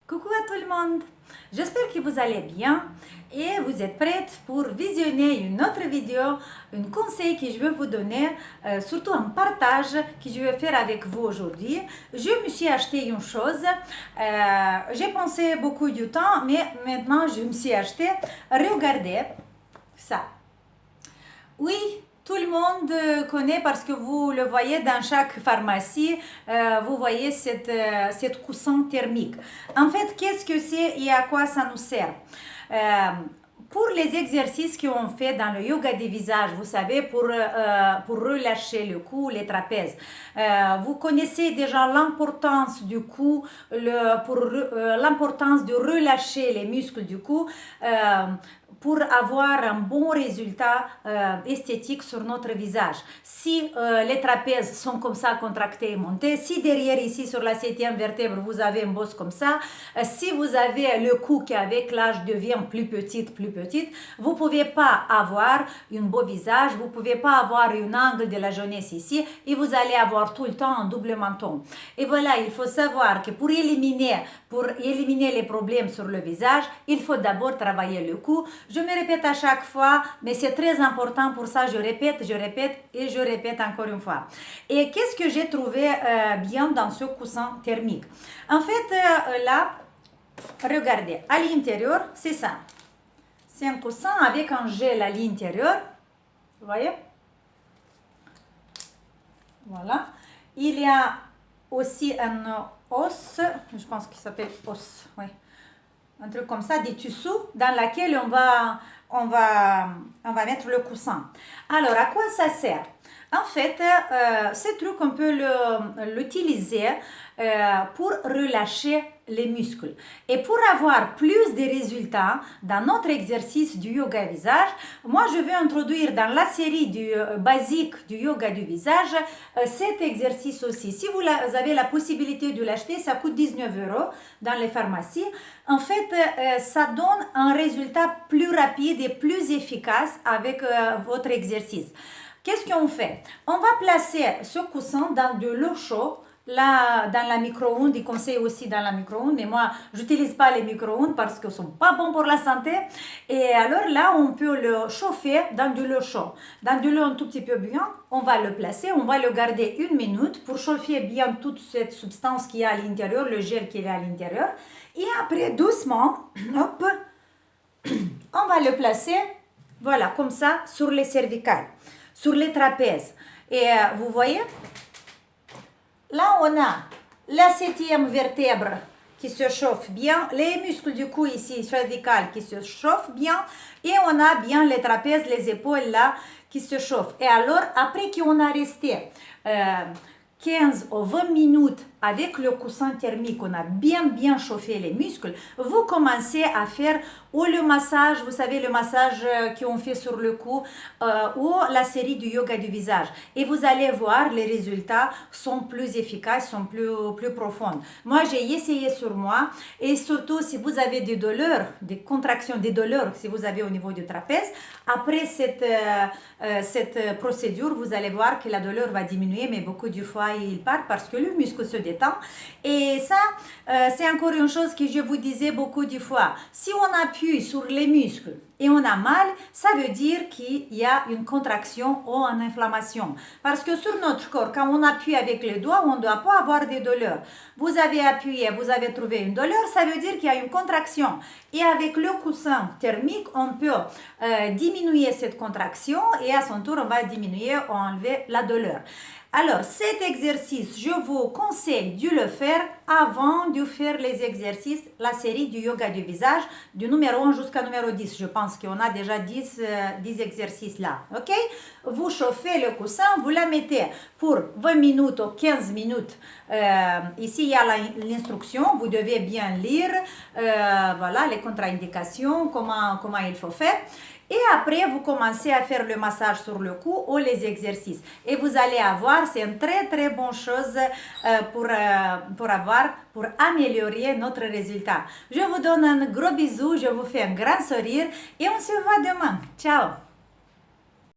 Coucou à tout le monde, j'espère que vous allez bien et vous êtes prêtes pour visionner une autre vidéo, un conseil que je vais vous donner, surtout un partage que je vais faire avec vous aujourd'hui. Je me suis acheté une chose, j'ai pensé beaucoup du temps, mais maintenant je me suis acheté, regardez ça. Oui, tout le monde connaît parce que vous le voyez dans chaque pharmacie, vous voyez cette coussin thermique. En fait, qu'est-ce que c'est et à quoi ça nous sert? Pour les exercices qu'on fait dans le yoga des visages, vous savez, pour relâcher le cou, les trapèzes, vous connaissez déjà l'importance du cou, l'importance de relâcher les muscles du cou pour avoir un bon résultat esthétique sur notre visage. Si les trapèzes sont comme ça contractés et montés, si derrière ici sur la 7e vertèbre vous avez une bosse comme ça, si vous avez le cou qui avec l'âge devient plus petite, vous ne pouvez pas avoir un beau visage, vous ne pouvez pas avoir un angle de la jeunesse ici et vous allez avoir tout le temps un double menton. Et voilà, il faut savoir que pour éliminer les problèmes sur le visage, il faut d'abord travailler le cou. Je me répète à chaque fois, mais c'est très important pour ça, je répète et je répète encore une fois. Et qu'est-ce que j'ai trouvé bien dans ce coussin thermique? En fait, là, regardez, à l'intérieur, c'est ça. C'est un coussin avec un gel à l'intérieur. Vous voyez? Voilà. Il y a aussi un os, je pense qu'il s'appelle os, oui. Un truc comme ça, des tissus dans lequel on va mettre le coussin. Alors, à quoi ça sert? En fait, ce truc, on peut l'utiliser pour relâcher les muscles. Et pour avoir plus de résultats dans notre exercice du yoga visage, moi je vais introduire dans la série basique du yoga du visage cet exercice aussi. Si vous avez la possibilité de l'acheter, ça coûte 19 € dans les pharmacies. En fait, ça donne un résultat plus rapide et plus efficace avec votre exercice. Qu'est-ce qu'on fait? On va placer ce coussin dans de l'eau chaude, là, dans la micro-ondes. Il conseille aussi dans la micro-ondes, mais moi, je n'utilise pas les micro-ondes parce qu'ils ne sont pas bons pour la santé. Et alors là, on peut le chauffer dans de l'eau chaude. Dans de l'eau un tout petit peu bien, on va le placer, on va le garder 1 minute pour chauffer bien toute cette substance qui est à l'intérieur, le gel qui est à l'intérieur. Et après, doucement, hop, on va le placer, voilà, comme ça, sur les cervicales, sur les trapèzes. Et vous voyez, là, on a la 7e vertèbre qui se chauffe bien, les muscles du cou ici, cervical, qui se chauffent bien, et on a bien les trapèzes, les épaules là, qui se chauffent. Et alors, après qu'on a resté 15 ou 20 minutes avec le coussin thermique, on a bien chauffé les muscles, vous commencez à faire ou le massage, vous savez le massage qu'on fait sur le cou ou la série du yoga du visage. Et vous allez voir, les résultats sont plus efficaces, sont plus profonds. Moi, j'ai essayé sur moi et surtout si vous avez des douleurs, des contractions, des douleurs, si vous avez au niveau du trapèze, après cette procédure, vous allez voir que la douleur va diminuer, mais beaucoup de fois, il part parce que le muscle se détend. Et ça, c'est encore une chose que je vous disais beaucoup de fois. Si on appuie sur les muscles et on a mal, ça veut dire qu'il y a une contraction ou une inflammation. Parce que sur notre corps, quand on appuie avec les doigts, on ne doit pas avoir des douleurs. Vous avez appuyé, vous avez trouvé une douleur, ça veut dire qu'il y a une contraction. Et avec le coussin thermique, on peut diminuer cette contraction et à son tour, on va diminuer ou enlever la douleur. Alors, cet exercice, je vous conseille de le faire avant de faire les exercices, la série du yoga du visage, du numéro 1 jusqu'à numéro 10. Je pense qu'on a déjà 10 exercices là. Ok? Vous chauffez le coussin, vous la mettez pour 20 minutes ou 15 minutes. Ici, il y a l'instruction, vous devez bien lire voilà, les contre-indications, comment il faut faire. Et après, vous commencez à faire le massage sur le cou ou les exercices. Et vous allez avoir, c'est une très bonne chose pour améliorer notre résultat. Je vous donne un gros bisou, je vous fais un grand sourire et on se voit demain. Ciao!